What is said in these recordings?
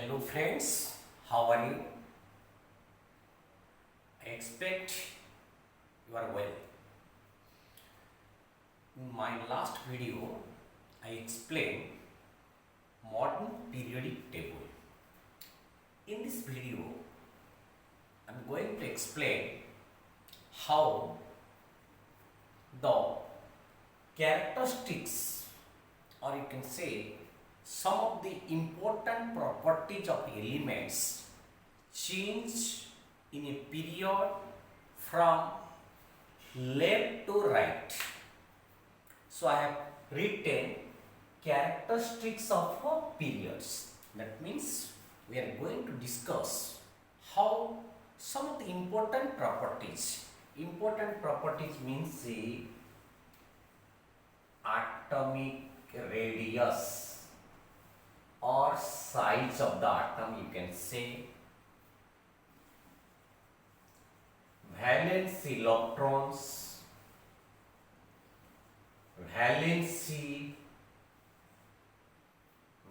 Hello friends, how are you? I expect you are well. In my last video, I explained modern periodic table. In this video, I am going to explain how the characteristics, or you can say some of the important properties of elements change in a period from left to right. So I have written characteristics of periods. That means we are going to discuss how some of the important properties. Important properties means the atomic radius or size of the atom, you can say, valence electrons, valency,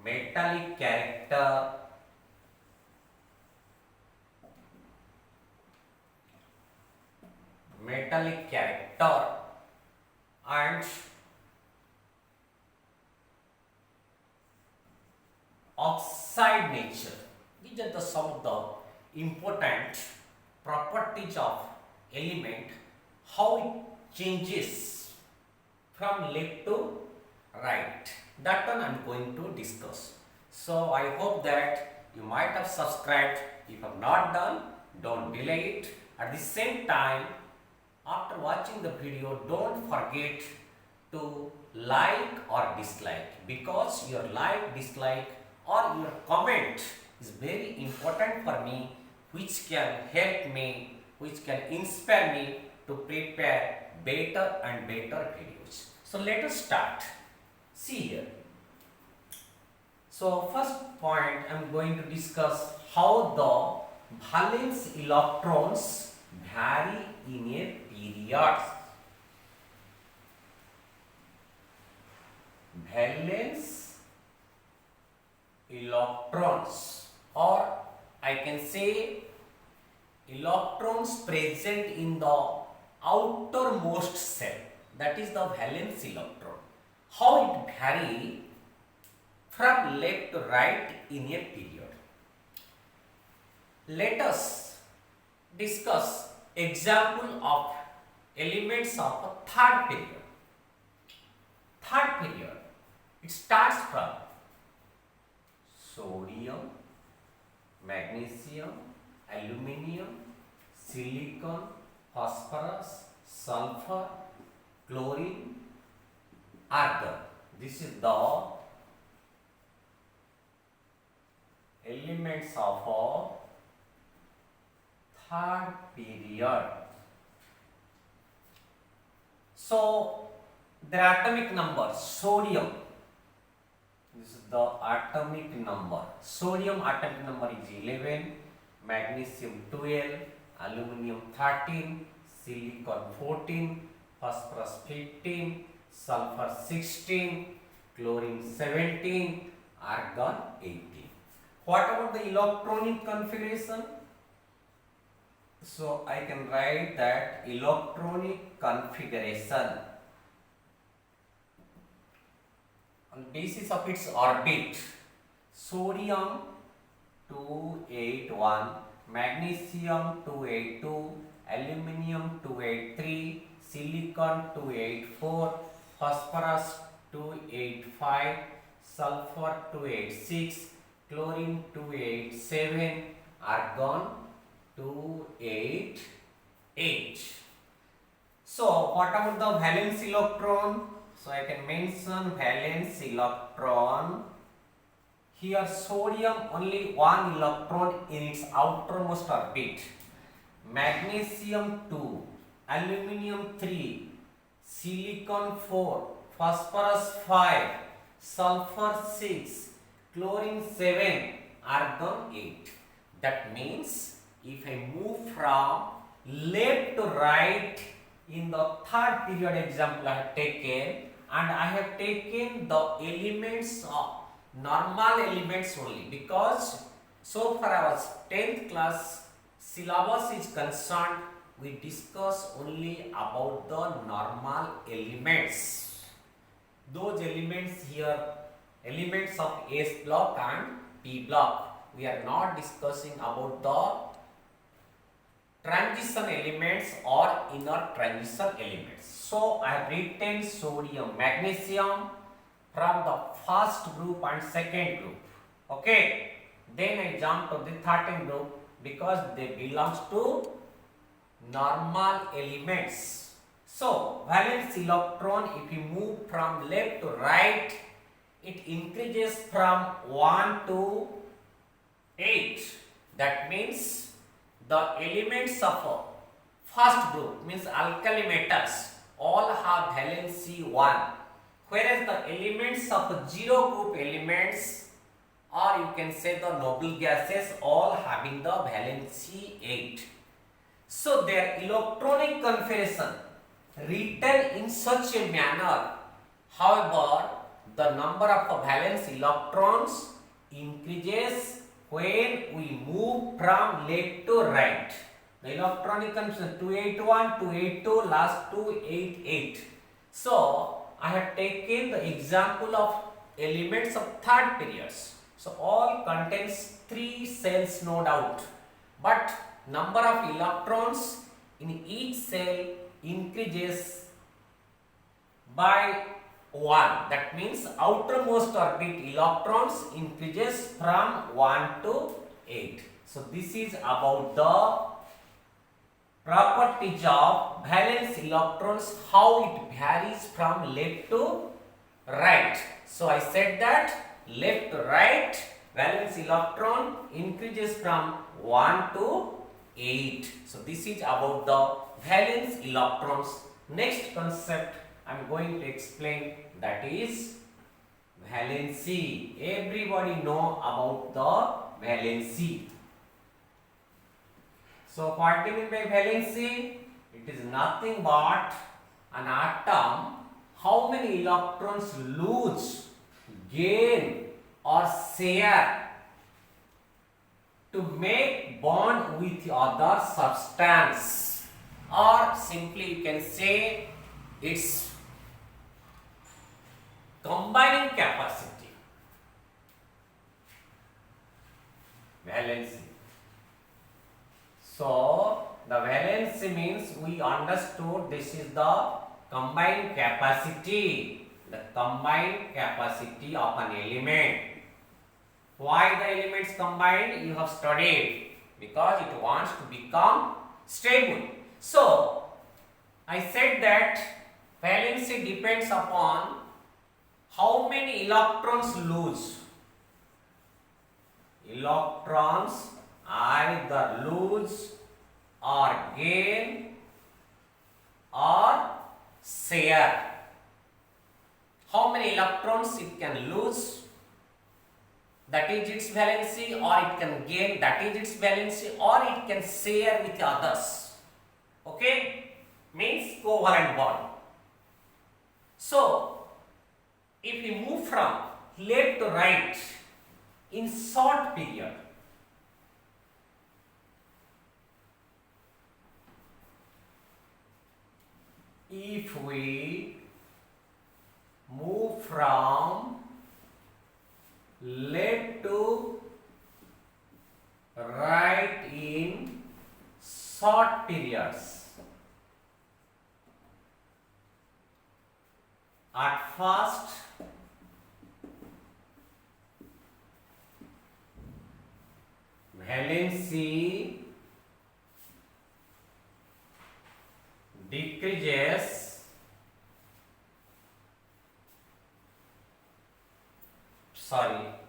metallic character, and oxide nature. These are some of the important properties of element, how it changes from left to right. That one I am going to discuss. So I hope that you might have subscribed. If you have not done, don't delay it. At the same time, after watching the video, don't forget to like or dislike, because your like, dislike or your comment is very important for me, which can help me, which can inspire me to prepare better and better videos. So let us start. See here. So first point, I am going to discuss how the valence electrons vary in a period. Valence electrons, or I can say electrons present in the outermost cell, that is the valence electron, how it vary from left to right in a period. Let us discuss example of elements of a third period. Third period, it starts from sodium, magnesium, aluminium, silicon, phosphorus, sulfur, chlorine, argon. This is the elements of a third period. So their atomic number, sodium, this is the atomic number. Sodium atomic number is 11, magnesium 12, aluminium 13, silicon 14, phosphorus 15, sulfur 16, chlorine 17, argon 18. What about the electronic configuration? So I can write that electronic configuration on basis of its orbit: sodium 281, magnesium 282, aluminium 283, silicon 284, phosphorus 285, sulfur 286, chlorine 287, argon 288. So what about the valence electron? So I can mention valence electron. Here sodium only one electron in its outermost orbit, magnesium 2, aluminium 3, silicon 4, phosphorus 5, sulfur 6, chlorine 7, argon 8. That means if I move from left to right in the third period example I have taken, and I have taken the elements of normal elements only, because So far our 10th class syllabus is concerned, we discuss only about the normal elements. Those elements here, elements of S block and P block. We are not discussing about the transition elements or inner transition elements. So I have written sodium, magnesium from the first group and second group. Okay. Then I jump to the 13th group because they belongs to normal elements. So valence electron, if you move from left to right, it increases from 1 to 8. That means the elements of first group, means alkali metals, all have valency 1, whereas the elements of zero group elements, or you can say the noble gases, all having the valency 8. So their electronic configuration written in such a manner, however, the number of valence electrons increases when we move from left to right. The electronic configuration 281, 282, last 288. So I have taken the example of elements of third periods. So all contains 3 cells no doubt, but number of electrons in each cell increases by 1. That means outermost orbit electrons increases from 1 to 8. So this is about the properties of valence electrons, how it varies from left to right. So I said that left to right, valence electron increases from 1 to 8. So this is about the valence electrons. Next concept I am going to explain, that is valency. Everybody know about the valency. So what do you mean by valency? It is nothing but an atom, how many electrons lose, gain or share to make bond with other substance, or simply you can say its combining capacity, valency. So the valency means we understood this is the combined capacity, the combined capacity of an element. Why the elements combined? You have studied, because it wants to become stable. So I said that valency depends upon how many electrons lose. Electrons either lose or gain or share. How many electrons it can lose, that is its valency, or it can gain, that is its valency, or it can share with others. Okay, means covalent bond. So if we move from left to right in short period, if we move from left to right in short periods, at first valency decreases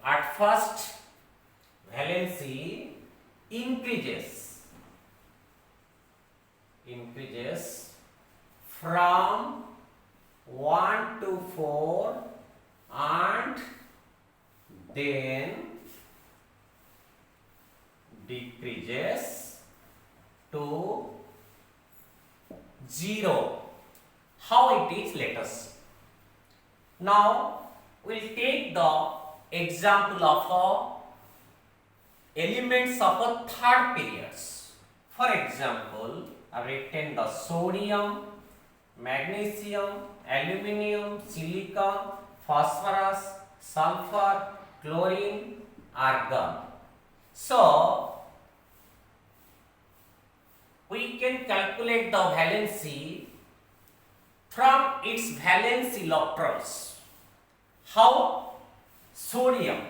at first valency increases from 1 to 4 and then decreases to 0. How it is, let us. Now we will take the example of a elements of a third periods. For example, I have written the sodium, magnesium, aluminium, silicon, phosphorus, sulfur, chlorine, argon. So, we can calculate the valency from its valence electrons. How? Sodium.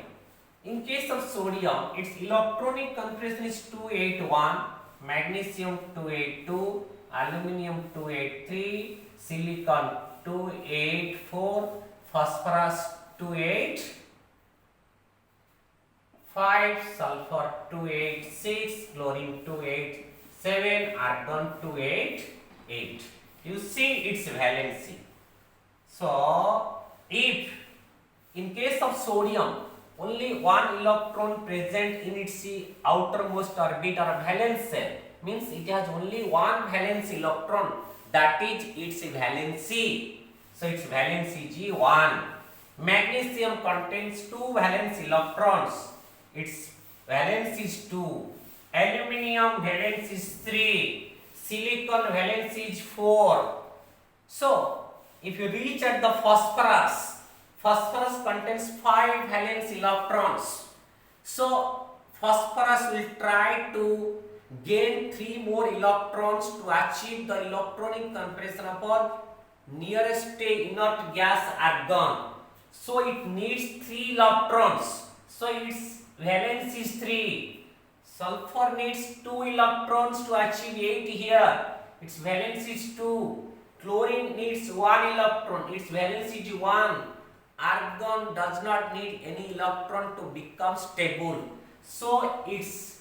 In case of sodium, its electronic configuration is 281, magnesium 282, aluminium 283, silicon 284, phosphorus 285, sulfur 286, chlorine 287, argon 288. You see its valency. So, if in case of sodium, only one electron present in its outermost orbit or valence shell, means it has only one valence electron, that is its valency. So its valency is 1. Magnesium contains 2 valence electrons, its valence is 2. Aluminium valence is 3. Silicon valence is 4. So if you reach at the phosphorus, phosphorus contains 5 valence electrons. So phosphorus will try to gain 3 more electrons to achieve the electronic configuration of a nearest inert gas argon. So it needs 3 electrons. So its valence is 3. Sulfur needs 2 electrons to achieve 8 here. Its valence is 2. Chlorine needs 1 electron. Its valence is 1. Argon does not need any electron to become stable. So its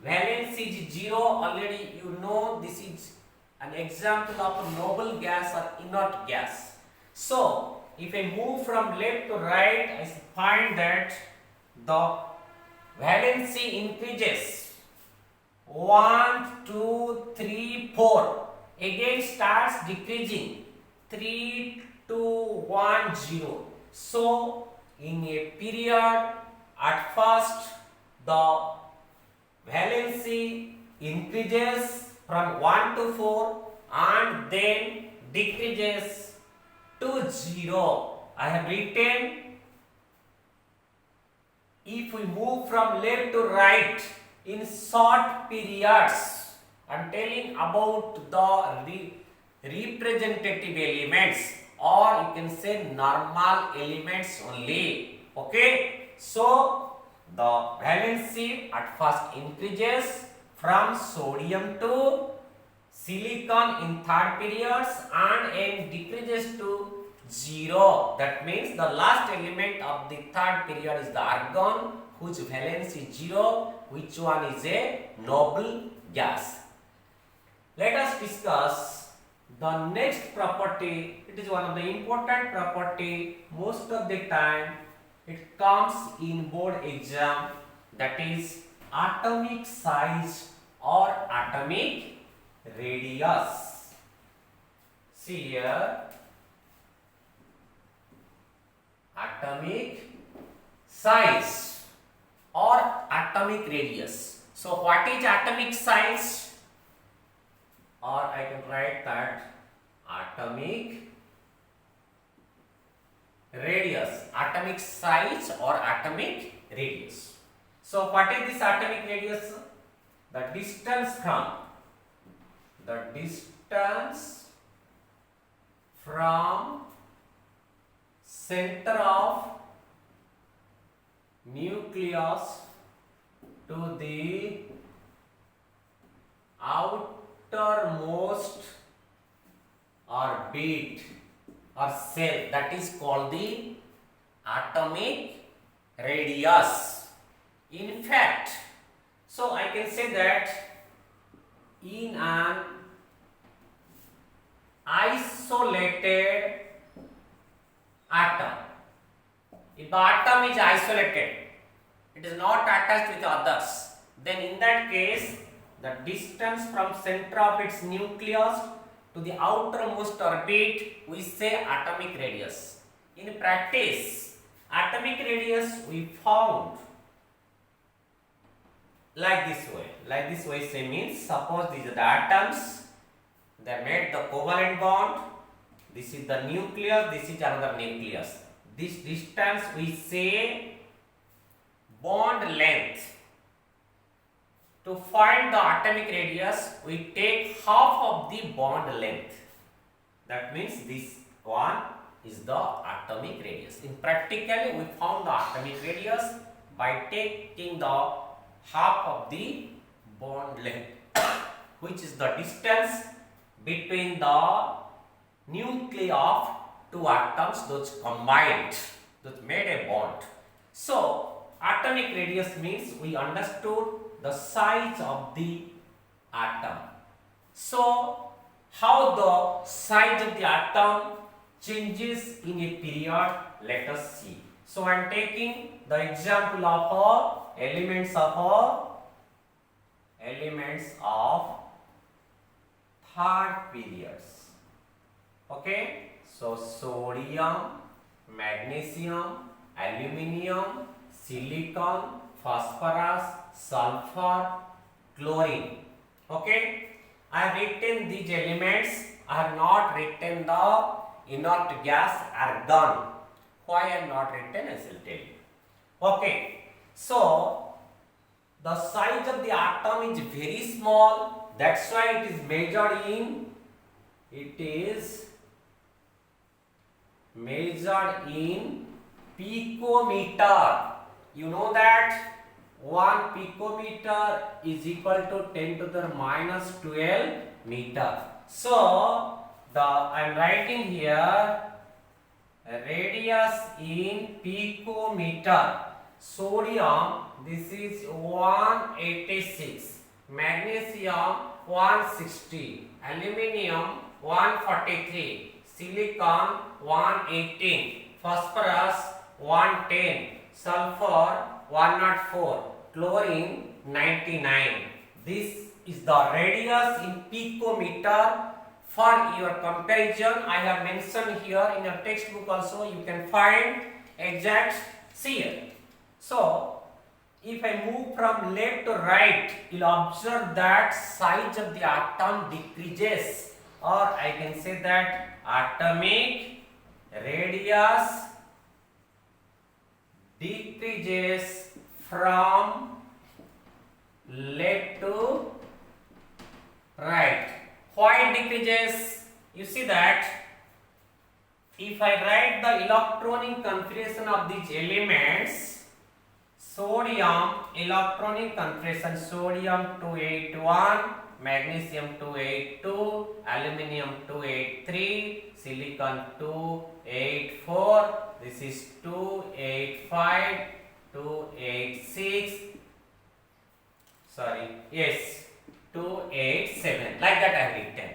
valence is 0. Already you know this is an example of a noble gas or inert gas. So if I move from left to right, I find that the valency increases 1, 2, 3, 4. Again starts decreasing 3, 2, 1, 0. So in a period, at first the valency increases from 1 to 4 and then decreases to 0. I have written, if we move from left to right in short periods, I am telling about the representative elements, or you can say normal elements only. Okay, so the valency at first increases from sodium to silicon in third periods and decreases to 0. That means the last element of the third period is the argon, whose valence is 0, which one is a noble gas. Let us discuss the next property. It is one of the important property. Most of the time it comes in board exam, that is atomic size or atomic radius. See here, atomic size or atomic radius. So what is atomic size? Or I can write that atomic radius, atomic size or atomic radius. So what is this atomic radius? The distance from center of nucleus to the outermost orbit or cell, that is called the atomic radius. In fact, so I can say that in an isolated atom, if the atom is isolated, it is not attached with others, then in that case the distance from center of its nucleus to the outermost orbit we say atomic radius. In practice, atomic radius we found like this way. Like this way say means suppose these are the atoms, they made the covalent bond. This is the nucleus, this is another nucleus. This distance we say bond length. To find the atomic radius, we take half of the bond length. That means this one is the atomic radius. In practically, we found the atomic radius by taking the half of the bond length, which is the distance between the nuclei of two atoms, those combined, those made a bond. So, atomic radius means we understood the size of the atom. So, how the size of the atom changes in a period, let us see. So, I am taking the example of elements of third periods. Okay, so sodium, magnesium, aluminium, silicon, phosphorus, sulfur, chlorine. Okay, I have written these elements. I have not written the inert gas argon. Why I have not written, I shall tell you. Okay, so the size of the atom is very small. That's why it is measured in picometer. You know that 1 picometer is equal to 10 to the minus 12 meter. So I am writing here radius in picometer. Sodium, this is 186, magnesium 160, aluminium 143, silicon 118, phosphorus 110, sulfur 104, chlorine 99. This is the radius in picometer. For your comparison, I have mentioned here in your textbook also, you can find exact here. So, if I move from left to right, you will observe that size of the atom decreases, or I can say that atomic radius decreases from left to right. Why it decreases? You see that if I write the electronic configuration of these elements, sodium electronic configuration, sodium 281, magnesium 282, aluminium 283, silicon 284, this is 285, 286, sorry, yes, 287, like that I have written.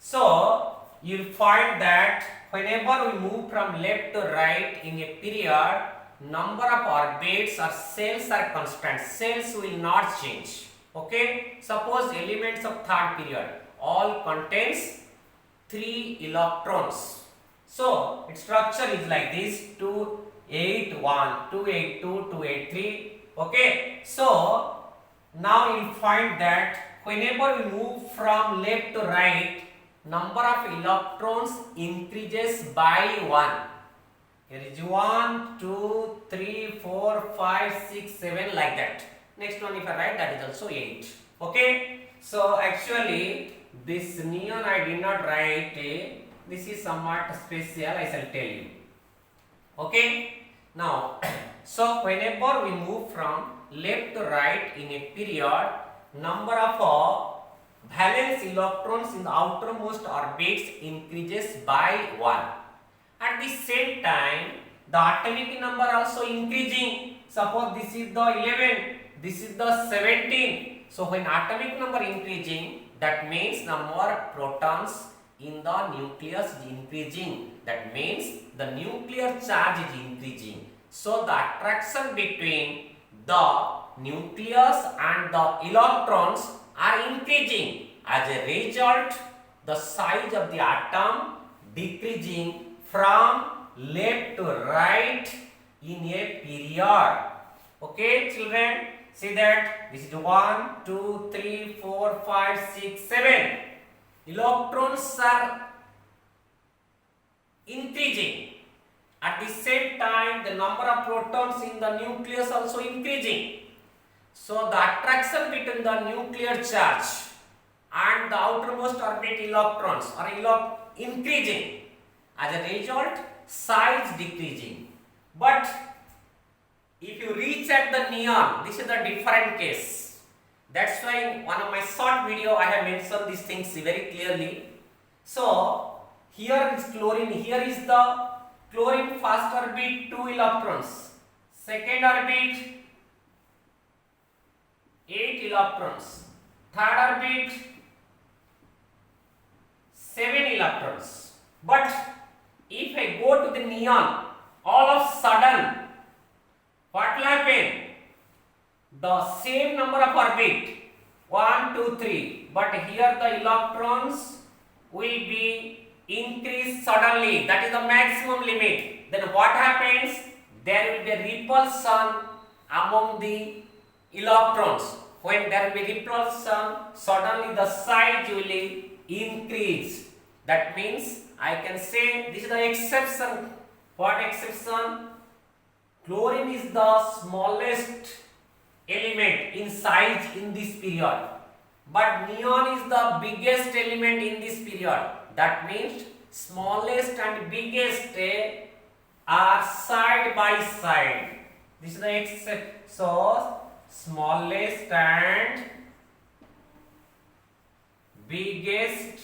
So, you will find that whenever we move from left to right in a period, number of orbits or cells are constant. Cells will not change. Okay, suppose elements of third period all contains 3 electrons. So, its structure is like this: 281, 282, 283. Okay, so now you will find that whenever we move from left to right, number of electrons increases by 1. Here is 1, 2, 3, 4, 5, 6, 7, like that. Next one if I write, that is also 8. Okay. So actually this neon I did not write. This is somewhat special, I shall tell you. Okay. Now, so whenever we move from left to right in a period, number of valence electrons in the outermost orbits increases by 1. At the same time, the atomic number also increasing. Suppose this is the 11, this is the 17. So when atomic number increasing, that means number of protons in the nucleus is increasing. That means the nuclear charge is increasing. So the attraction between the nucleus and the electrons are increasing. As a result, the size of the atom decreasing from left to right in a period. Okay, children. See that this is 1, 2, 3, 4, 5, 6, 7. Electrons are increasing. At the same time, the number of protons in the nucleus also increasing. So the attraction between the nuclear charge and the outermost orbit electrons are increasing. As a result, size decreasing. But if you reach at the neon, this is a different case. That's why in one of my short video I have mentioned these things very clearly. So here is chlorine. Here is the chlorine first orbit 2 electrons. Second orbit 8 electrons. Third orbit 7 electrons. But if I go to the neon, all of sudden what will happen? The same number of orbit 1, 2, 3, but here the electrons will be increased suddenly. That is the maximum limit. Then what happens? There will be a repulsion among the electrons. When there will be repulsion, suddenly the size will increase. That means I can say this is the exception. What exception? Chlorine is the smallest element in size in this period, but neon is the biggest element in this period. That means smallest and biggest are side by side. This is the exception. So smallest and biggest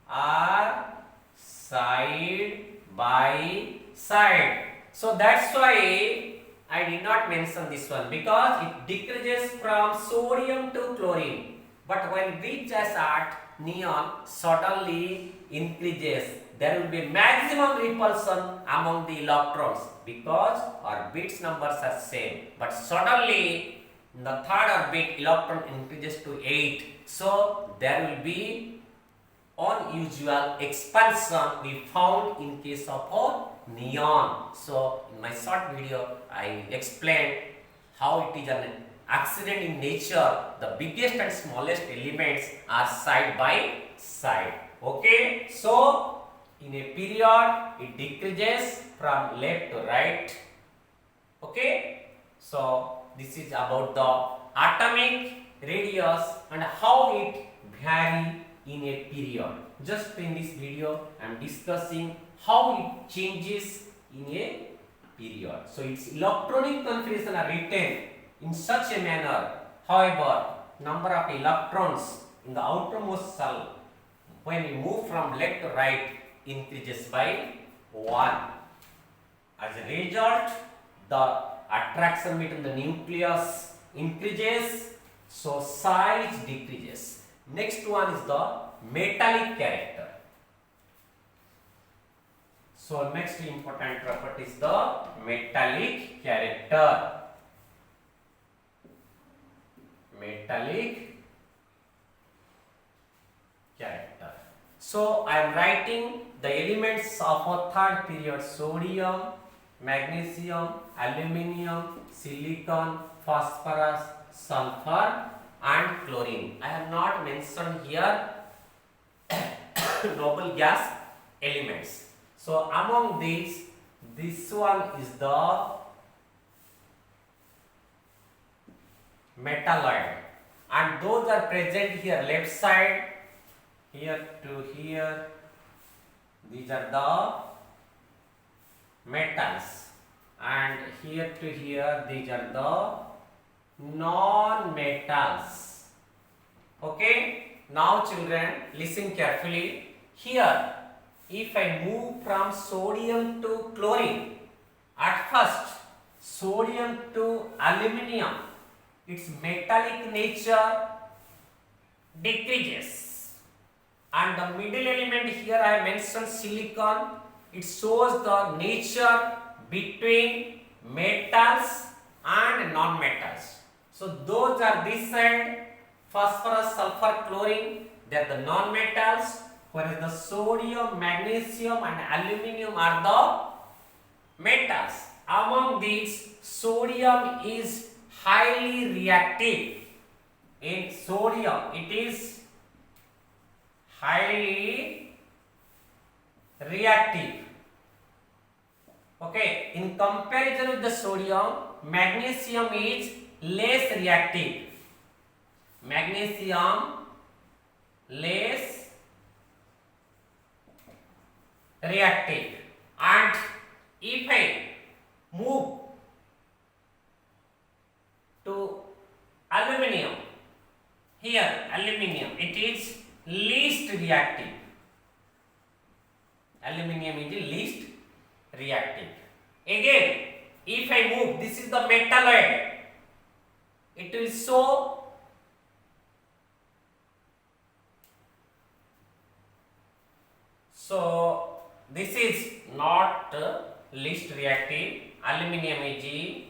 are side by side. So that's why I did not mention this one, because it decreases from sodium to chlorine. But when it reaches at neon, suddenly increases. There will be maximum repulsion among the electrons because orbits numbers are same. But suddenly in the third orbit, electron increases to 8. So there will be unusual expansion we found in case of a neon. So in my short video I explained how it is an accident in nature. The biggest and smallest elements are side by side. Okay, so in a period it decreases from left to right. Okay, so this is about the atomic radius and how it vary in a period. Just in this video I am discussing how it changes in a period. So its electronic configuration are written in such a manner. However, number of electrons in the outermost shell when we move from left to right increases by 1. As a result, the attraction between the nucleus increases, so size decreases. Next one is the metallic character. So next important property is the metallic character. Metallic character. So I am writing the elements of a third period: sodium, magnesium, aluminium, silicon, phosphorus, sulfur and chlorine. I have not mentioned here noble gas elements. So among these, this one is the metalloid, and those are present here left side, here to here. These are the metals, and here to here these are the non-metals. Okay, now children listen carefully. Here if I move from sodium to chlorine, at first sodium to aluminium, its metallic nature decreases, and the middle element here I have mentioned silicon. It shows the nature between metals and non-metals. So those are this side, phosphorus, sulfur, chlorine, they are the non-metals, whereas the sodium, magnesium and aluminium are the metals. Among these, sodium is highly reactive. In sodium, it is highly reactive. Okay, in comparison with the sodium, magnesium is less reactive. Magnesium less reactive. And if I move to aluminium, here aluminium, it is least reactive. Aluminium is the least reactive. Again, if I move, this is the metalloid, it will show so this is not least reactive. Aluminium is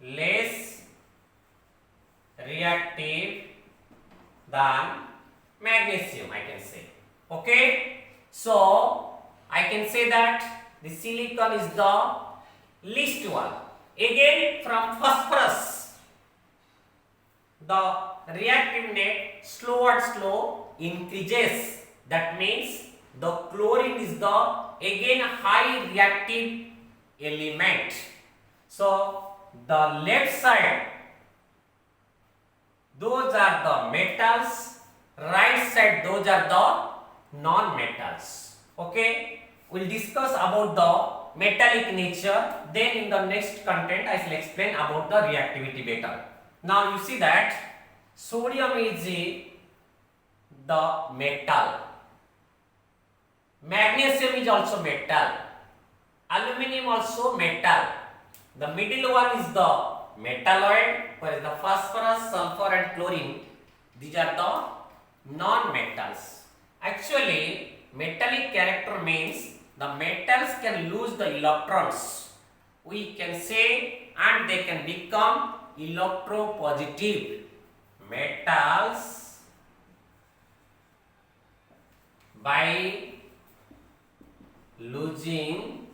less reactive than magnesium, I can say. Okay, so I can say that the silicon is the least one. Again, from phosphorus, the reactiveness slow increases. That means the chlorine is the again high reactive element. So the left side, those are the metals, right side, those are the non-metals. Okay, we'll discuss about the metallic nature, then in the next content I shall explain about the reactivity better. Now you see that sodium is the metal, magnesium is also metal, aluminum also metal. The middle one is the metalloid, whereas the phosphorus, sulfur and chlorine, these are the non-metals. Actually, metallic character means the metals can lose the electrons, we can say, and they can become electropositive. Metals by losing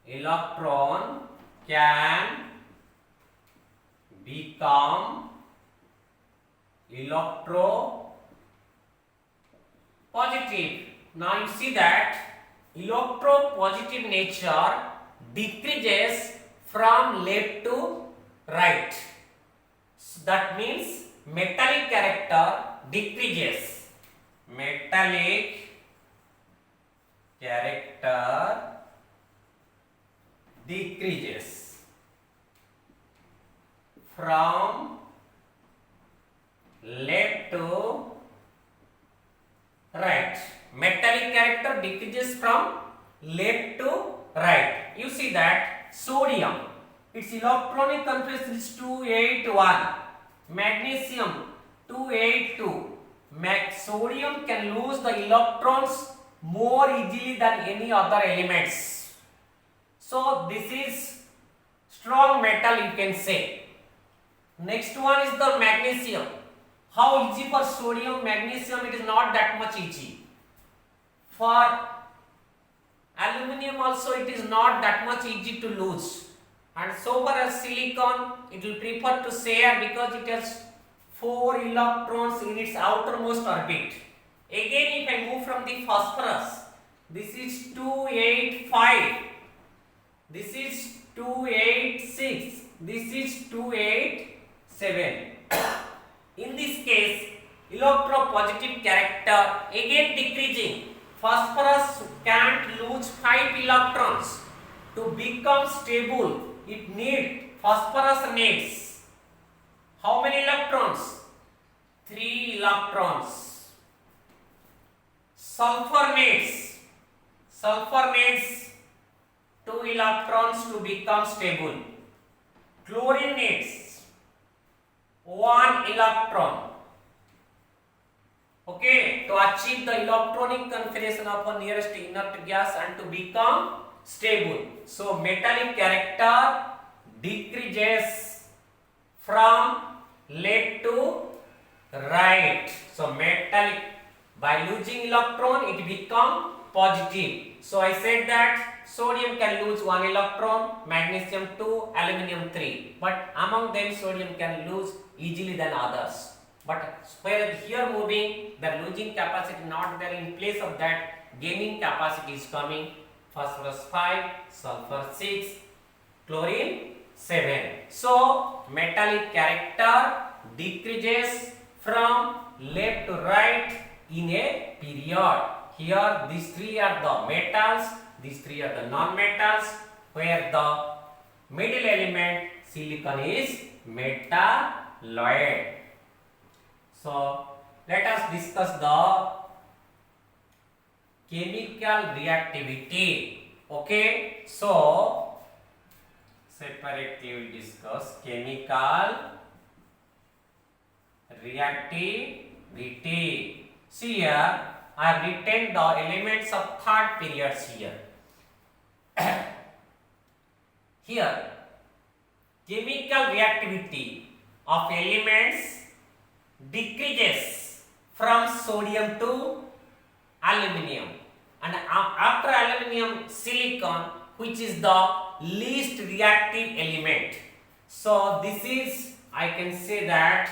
electron can become electropositive. Now you see that electropositive nature decreases from left to right. So that means metallic character decreases. Metallic character decreases from left to right. Metallic character decreases from left to right. You see that sodium, its electronic configuration is 281, magnesium 282. Sodium can lose the electrons more easily than any other elements. So this is strong metal, you can say. Next one is the magnesium. How easy for sodium? Magnesium, it is not that much easy. For aluminium also it is not that much easy to lose. And so far as silicon, it will prefer to share because it has 4 electrons in its outermost orbit. Again, if I move from the phosphorus, this is 285, this is 286, this is 287. In this case, electropositive character again decreasing. Phosphorus can't lose 5 electrons. To become stable, it needs, phosphorus needs how many electrons? 3 electrons. Sulfur needs 2 electrons to become stable. Chlorine needs 1 electron. Okay, to achieve the electronic configuration of a nearest inert gas and to become stable. So metallic character decreases from left to right. So metallic, by losing electron it become positive. So I said that sodium can lose 1 electron, magnesium 2, aluminum 3. But among them sodium can lose easily than others. But where here moving, the losing capacity not there, in place of that gaining capacity is coming. Phosphorus 5, sulfur 6, chlorine 7. So metallic character decreases from left to right in a period. Here these three are the metals, these three are the non-metals, where the middle element silicon is metalloid. So let us discuss the chemical reactivity. Okay, so separately we will discuss chemical reactivity. See here, I have written the elements of third periods here. Here, chemical reactivity of elements decreases from sodium to aluminium, and after aluminium, silicon, which is the least reactive element. So this is, I can say that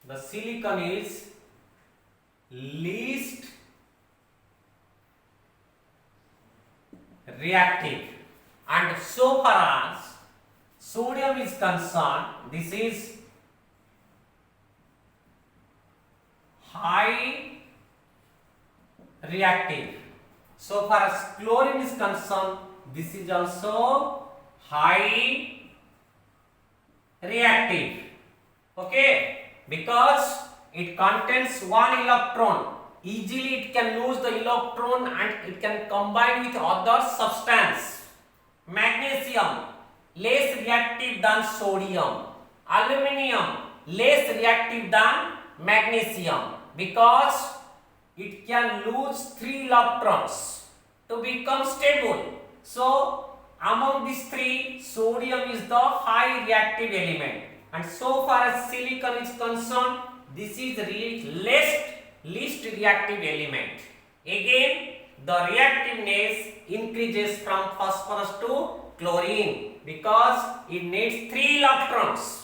the silicon is least reactive, and so far as sodium is concerned, this is high reactive. So far as chlorine is concerned, this is also high reactive. Okay, because it contains 1 electron. Easily it can lose the electron and it can combine with other substance. Magnesium, less reactive than sodium. Aluminium, less reactive than magnesium, because it can lose 3 electrons to become stable. So among these three, sodium is the high reactive element, and so far as silicon is concerned, this is the least reactive element. Again, the reactiveness increases from phosphorus to chlorine, because it needs 3 electrons.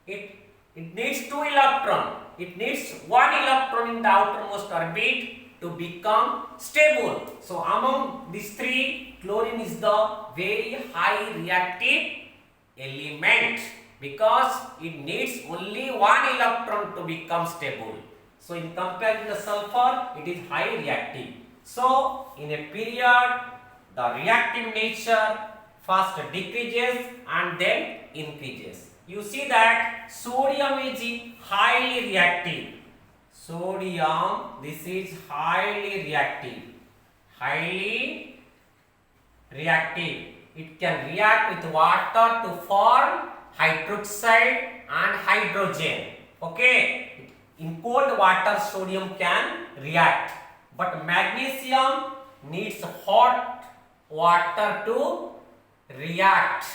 It needs 2 electrons. It needs 1 electron in the outermost orbit to become stable. So among these three, chlorine is the very high reactive element, because it needs only 1 electron to become stable. So in comparison to sulfur, it is high reactive. So in a period, the reactive nature first decreases and then increases. You see that sodium is highly reactive. Sodium, this is highly reactive. Highly reactive. It can react with water to form hydroxide and hydrogen. Okay. In cold water, sodium can react. But magnesium needs hot water to react.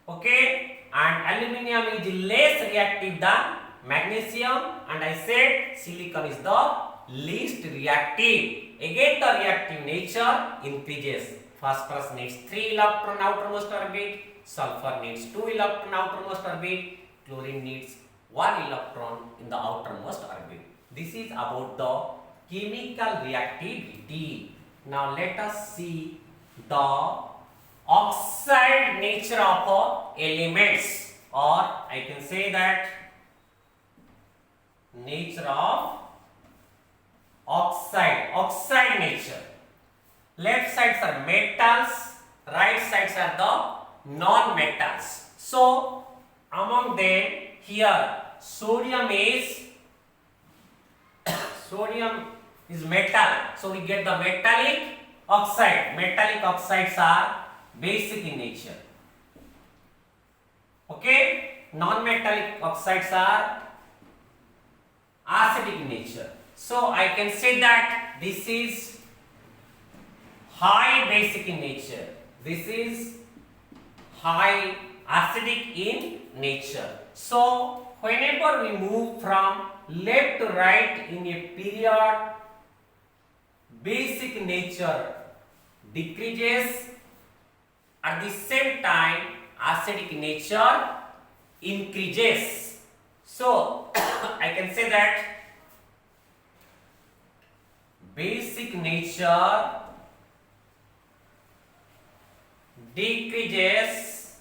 Okay. And aluminium is less reactive than magnesium, and I said silicon is the least reactive. Again, the reactive nature increases. Phosphorus needs 3 electron outermost orbit, sulfur needs 2 electron outermost orbit, chlorine needs 1 electron in the outermost orbit. This is about the chemical reactivity. Now let us see the oxide nature of elements, or I can say that nature of oxide nature. Left sides are metals, right sides are the non-metals. So among them, here sodium is metal, so we get the metallic oxide. Metallic oxides are basic in nature. Okay, non-metallic oxides are acidic in nature. So I can say that this is high basic in nature. This is high acidic in nature. So whenever we move from left to right in a period, basic nature decreases, at the same time acidic nature increases. So I can say that basic nature decreases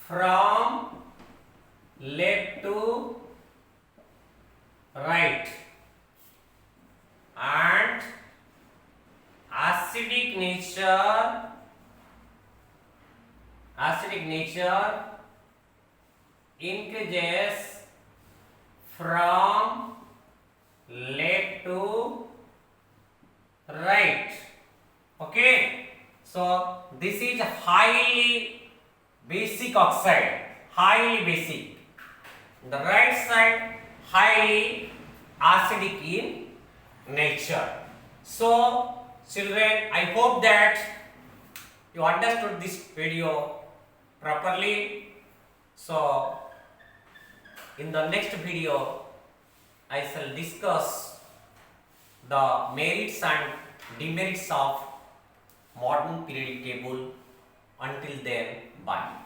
from left to right, and acidic nature increases from left to right. Okay, so this is highly basic oxide, highly basic. The right side highly acidic in nature. So children, I hope that you understood this video properly. So in the next video I shall discuss the merits and demerits of modern periodic table. Until then, bye.